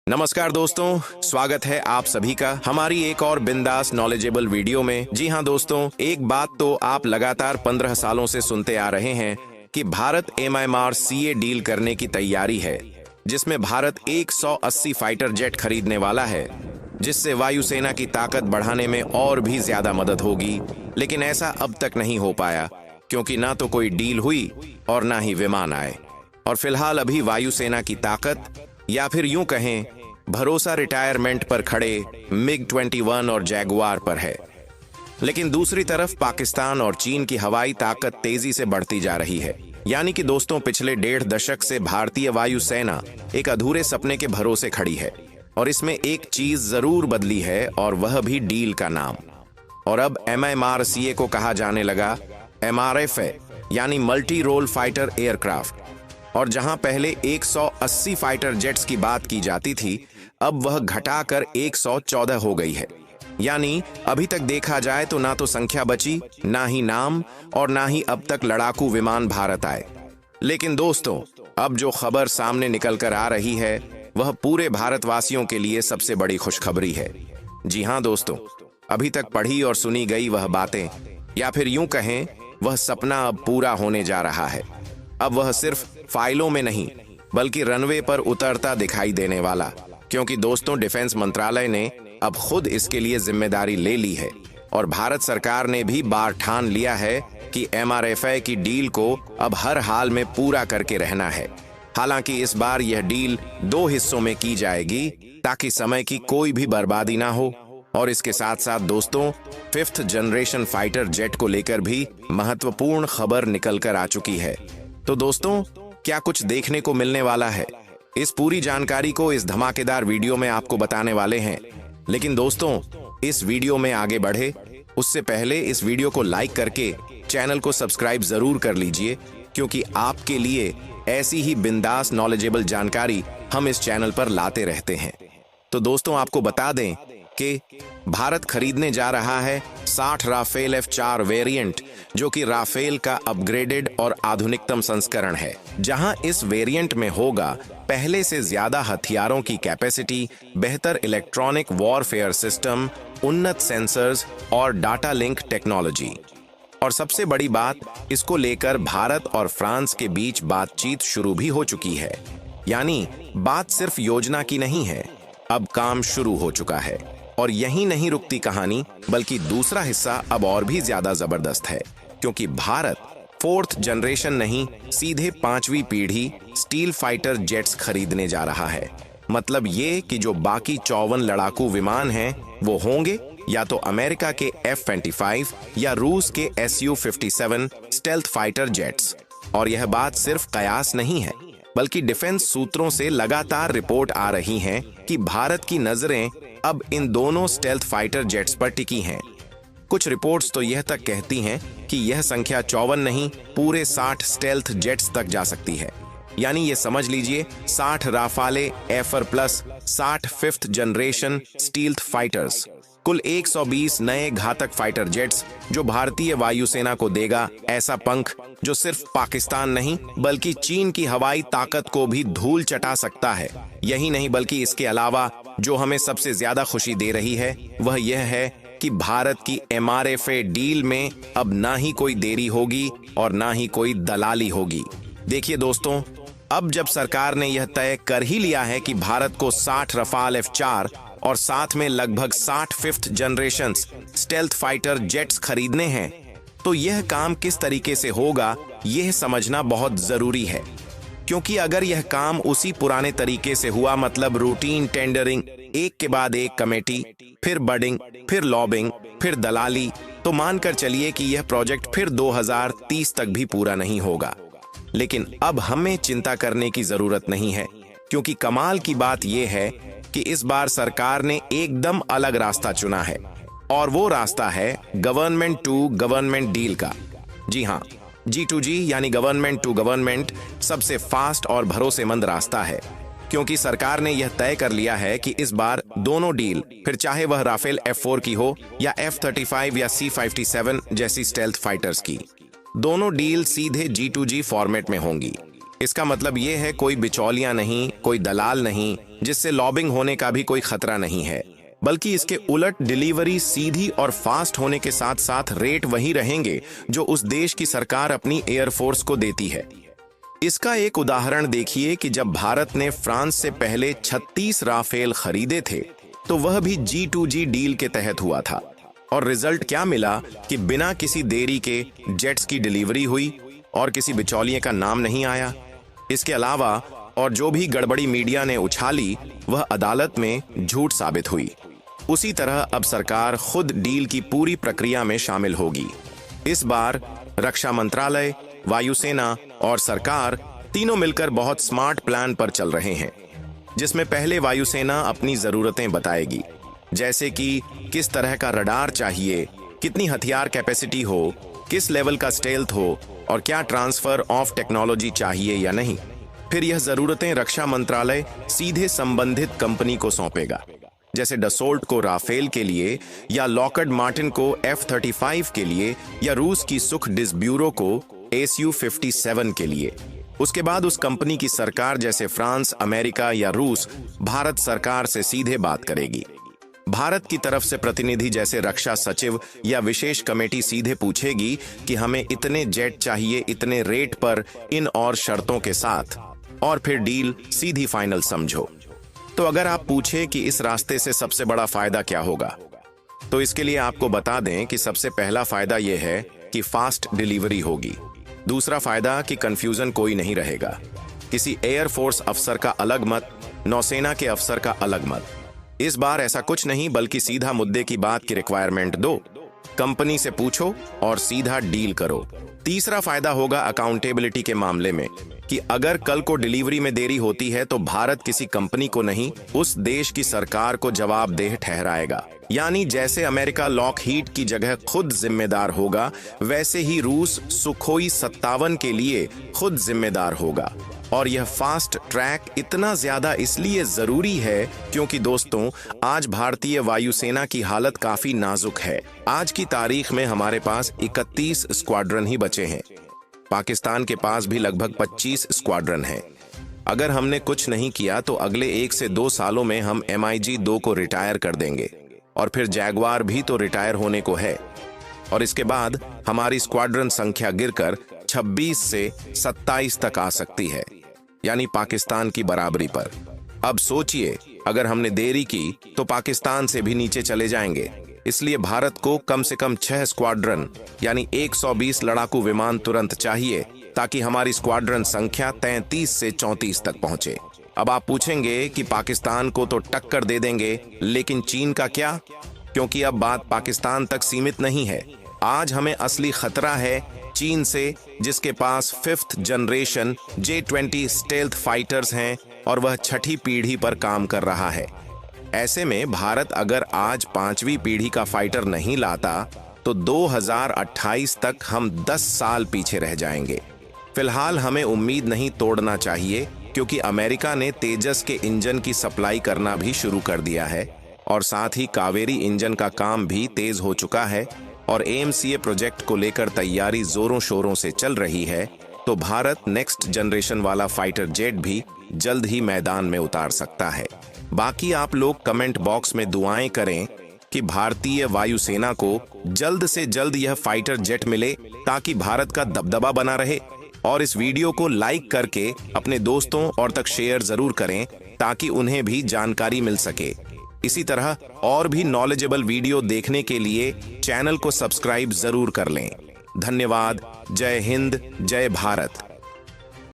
नमस्कार दोस्तों, स्वागत है आप सभी का हमारी एक और बिंदास नॉलेजेबल वीडियो में। जी हां दोस्तों, एक बात तो आप लगातार 15 सालों से सुनते आ रहे हैं कि भारत MMRCA डील करने की तैयारी है, जिसमें भारत 180 फाइटर जेट खरीदने वाला है, जिससे वायुसेना की ताकत बढ़ाने में और भी ज्यादा मदद होगी। लेकिन ऐसा अब तक नहीं हो पाया, क्योंकि ना तो कोई डील हुई और ना ही विमान आए। और फिलहाल अभी वायुसेना की ताकत, या फिर यूं कहें भरोसा, रिटायरमेंट पर खड़े MiG-21 और जैगुआर पर है। लेकिन दूसरी तरफ पाकिस्तान और चीन की हवाई ताकत तेजी से बढ़ती जा रही है। यानी कि दोस्तों, पिछले 1.5 दशक से भारतीय वायुसेना एक अधूरे सपने के भरोसे खड़ी है। और इसमें एक चीज जरूर बदली है, और वह भी डील का नाम। और अब MMRCA को कहा जाने लगा MRFA, यानी मल्टी रोल फाइटर एयरक्राफ्ट। और जहां पहले 180 फाइटर जेट्स की बात की जाती थी, अब वह घटाकर 114 हो गई है। यानी अभी तक देखा जाए तो ना तो संख्या बची, ना ही नाम, और ना ही अब तक लड़ाकू विमान भारत आए। लेकिन दोस्तों, अब जो खबर सामने निकल कर आ रही है, वह पूरे भारतवासियों के लिए सबसे बड़ी खुशखबरी है। जी हां दोस्तों, अभी तक पढ़ी और सुनी गई वह बातें, या फिर यूं कहें वह सपना अब पूरा होने जा रहा है। अब वह सिर्फ फाइलों में नहीं, बल्कि रनवे पर उतरता दिखाई देने वाला। क्योंकि दोस्तों, डिफेंस मंत्रालय ने अब खुद इसके लिए जिम्मेदारी ले ली है, और भारत सरकार ने भी बार ठान लिया है कि MRFA की डील को अब हर हाल में पूरा करके रहना है। हालांकि इस बार यह डील 2 हिस्सों में की जाएगी, ताकि समय की कोई भी बर्बादी ना हो। और इसके साथ साथ दोस्तों, 5th जनरेशन फाइटर जेट को लेकर भी महत्वपूर्ण खबर निकल कर आ चुकी है। तो दोस्तों, क्या कुछ देखने को मिलने वाला है? इस पूरी जानकारी को इस धमाकेदार वीडियो में आपको बताने वाले हैं। लेकिन दोस्तों, इस वीडियो में आगे बढ़े उससे पहले इस वीडियो को लाइक करके चैनल को सब्सक्राइब जरूर कर लीजिए, क्योंकि आपके लिए ऐसी ही बिंदास नॉलेजेबल जानकारी हम इस चैनल पर लाते रहते हैं। तो दोस्तों, आपको बता दें कि भारत खरीदने जा रहा है 60 राफेल F-4 वेरिएंट, जो कि राफेल का अपग्रेडेड और आधुनिकतम संस्करण है। जहां इस वेरिएंट में होगा पहले से ज्यादा हथियारों की कैपेसिटी, बेहतर इलेक्ट्रॉनिक वॉरफेयर सिस्टम, उन्नत सेंसर्स और डाटा लिंक टेक्नोलॉजी। और सबसे बड़ी बात, इसको लेकर भारत और फ्रांस के बीच बातचीत शुरू भी हो चुकी है। यानी बात सिर्फ योजना की नहीं है, अब काम शुरू हो चुका है। और यही नहीं रुकती कहानी, बल्कि दूसरा हिस्सा अब और भी ज्यादा जबरदस्त है, क्योंकि भारत 4th जनरेशन नहीं, सीधे 5वीं पीढ़ी स्टील फाइटर जेट्स खरीदने जा रहा है। मतलब ये कि जो बाकी 54 लड़ाकू विमान हैं, वो होंगे या तो अमेरिका के F-25 या रूस के Su-57 स्टेल्थ फाइटर जेट्स। और यह बात सिर्फ कयास नहीं है, बल्कि डिफेंस सूत्रों से लगातार रिपोर्ट आ रही हैं कि भारत की नजरें अब इन दोनों स्टेल्थ फाइटर जेट्स पर टिकी हैं। कुछ रिपोर्ट्स तो यह तक कहती हैं कि यह संख्या 54 नहीं, पूरे 60 स्टेल्थ जेट्स तक जा सकती है। यानी ये समझ लीजिए 60 राफाले एफर plus 60 5th generation stealth fighters, कुल 120 नए घातक फाइटर जेट्स, जो भारतीय वायुसेना को देगा ऐसा पंख जो सिर्फ पाकिस्तान नहीं, बल्कि चीन की हवाई ताकत को भी धूल चटा सकता है। यही नहीं, बल्कि इसके अलावा जो हमें सबसे ज्यादा खुशी दे रही है, वह यह है कि भारत की MRFA डील में अब ना ही कोई देरी होगी और ना ही कोई दलाली होगी। देखिए दोस्तों, अब जब सरकार ने यह तय कर ही लिया है कि भारत को 60 रफाल F-4 और साथ में लगभग 60 5th generation stealth fighter jets खरीदने हैं, तो यह काम किस तरीके से होगा, यह समझना बहुत जरूरी है। क्योंकि अगर यह काम उसी पुराने तरीके से हुआ, मतलब रूटीन टेंडरिंग, एक के बाद एक कमेटी, फिर बडिंग, फिर लॉबिंग, फिर दलाली, तो मानकर चलिए कि यह प्रोजेक्ट फिर 2030 तक भी पूरा नहीं होगा। लेकिन अब हमें चिंता करने की जरूरत नहीं है, क्योंकि कमाल की बात यह है कि इस बार सरकार ने एकदम अलग रास्ता चुना है। और वो रास्ता है गवर्नमेंट टू गवर्नमेंट डील का। जी हाँ, G2G यानी गवर्नमेंट टू गवर्नमेंट सबसे फास्ट और भरोसेमंद रास्ता है, क्योंकि सरकार ने यह तय कर लिया है कि इस बार दोनों डील, फिर चाहे वह राफेल F-4 की हो या F-35 या C-57 जैसी स्टेल्थ फाइटर्स की, दोनों डील सीधे G2G फॉर्मेट में होंगी। इसका मतलब ये है कोई बिचौलिया नहीं, कोई दलाल नहीं, जिससे लॉबिंग होने का भी कोई खतरा नहीं है, बल्कि इसके उलट डिलीवरी सीधी और फास्ट होने के साथ साथ रेट वही रहेंगे जो उस देश की सरकार अपनी एयरफोर्स को देती है। इसका एक उदाहरण देखिए कि जब भारत ने फ्रांस से पहले 36 राफेल खरीदे थे तो वह भी G2G डील के तहत हुआ था, और रिजल्ट क्या मिला कि बिना किसी देरी के जेट्स की डिलीवरी हुई और किसी बिचौलिए का नाम नहीं आया। इसके अलावा और जो भी गड़बड़ी मीडिया ने उछाली वह अदालत में झूठ साबित हुई। उसी तरह अब सरकार खुद डील की पूरी प्रक्रिया में शामिल होगी। इस बार रक्षा मंत्रालय, वायुसेना और सरकार तीनों मिलकर बहुत स्मार्ट प्लान पर चल रहे हैं, जिसमें पहले वायुसेना अपनी जरूरतें बताएगी, जैसे कि किस तरह का रडार चाहिए, कितनी हथियार कैपेसिटी हो, किस लेवल का स्टेल्थ हो और क्या ट्रांसफर ऑफ टेक्नोलॉजी चाहिए या नहीं। फिर यह जरूरतें रक्षा मंत्रालय सीधे संबंधित कंपनी को सौंपेगा, जैसे डसोल्ट को राफेल के लिए या लॉकहीड मार्टिन को F-35 के लिए या रूस की सुख डिस्ब्यूरो को Su-57 के लिए। उसके बाद उस कंपनी की सरकार जैसे फ्रांस, अमेरिका या रूस भारत सरकार से सीधे बात करेगी। भारत की तरफ से प्रतिनिधि जैसे रक्षा सचिव या विशेष कमेटी सीधे पूछेगी कि हमें इतने जेट चाहिए, इतने रेट पर, इन और शर्तों के साथ, और फिर डील सीधी फाइनल समझो। तो अगर आप पूछे कि इस रास्ते से सबसे बड़ा फायदा क्या होगा, तो इसके लिए आपको बता दें कि सबसे पहला फायदा यह है कि फास्ट डिलीवरी होगी। दूसरा फायदा कि कंफ्यूजन कोई नहीं रहेगा, किसी एयरफोर्स अफसर का अलग मत, नौसेना के अफसर का अलग मत। इस बार ऐसा कुछ नहीं, बल्कि सीधा मुद्दे की बात की रिक्वायरमेंट दो, कंपनी से पूछो और सीधा डील करो। तीसरा फायदा होगा अकाउंटेबिलिटी के मामले में, कि अगर कल को डिलीवरी में देरी होती है तो भारत किसी कंपनी को नहीं, उस देश की सरकार को जवाबदेह ठहराएगा। यानी जैसे अमेरिका लॉकहीड की जगह खुद जिम्मेदार होगा, वैसे ही रूस सुखोई 57 के लिए खुद जिम्मेदार होगा। और यह फास्ट ट्रैक इतना ज्यादा इसलिए जरूरी है क्योंकि दोस्तों, आज भारतीय वायुसेना की हालत काफी नाजुक है। आज की तारीख में हमारे पास 31 स्क्वाड्रन ही बचे हैं। पाकिस्तान के पास भी लगभग 25 स्क्वाड्रन हैं। अगर हमने कुछ नहीं किया तो अगले 1 से 2 सालों में हम MiG-2 को रिटायर कर देंगे, और फिर जैगवार भी तो रिटायर होने को है, और इसके बाद हमारी स्क्वाड्रन संख्या गिरकर 26 से 27 तक आ सकती है, यानी पाकिस्तान की बराबरी पर। अब सोचिए, अगर हमने देरी की तो पाकिस्तान से भी नीचे चले जाएंगे। इसलिए भारत को कम से कम 6 स्क्वाड्रन यानी 120 लड़ाकू विमान तुरंत चाहिए, ताकि हमारी स्क्वाड्रन संख्या 33 से 34 तक पहुंचे। अब आप पूछेंगे कि पाकिस्तान को तो टक्कर दे देंगे, लेकिन चीन का क्या? क्योंकि अब बात पाकिस्तान तक सीमित नहीं है। आज हमें असली खतरा है चीन से, जिसके पास 5th generation J-20 stealth fighters हैं और वह 6ठी पीढ़ी पर काम कर रहा है। ऐसे में भारत अगर आज 5वीं पीढ़ी का फाइटर नहीं लाता तो 2028 तक हम 10 साल पीछे रह जाएंगे। फिलहाल हमें उम्मीद नहीं तोड़ना चाहिए, क्योंकि अमेरिका ने तेजस के इंजन की सप्लाई करना भी शुरू कर दिया है, और साथ ही कावेरी इंजन का काम भी तेज हो चुका है, और AMCA प्रोजेक्ट को लेकर तैयारी जोरों शोरों से चल रही है। तो भारत नेक्स्ट जनरेशन वाला फाइटर जेट भी जल्द ही मैदान में उतार सकता है। बाकी आप लोग कमेंट बॉक्स में दुआएं करें कि भारतीय वायुसेना को जल्द से जल्द यह फाइटर जेट मिले, ताकि भारत का दबदबा बना रहे। और इस वीडियो को लाइक करके अपने दोस्तों और तक शेयर जरूर करें, ताकि उन्हें भी जानकारी मिल सके। इसी तरह और भी नॉलेजेबल वीडियो देखने के लिए चैनल को सब्सक्राइब जरूर कर लें। धन्यवाद। जय हिंद, जय भारत।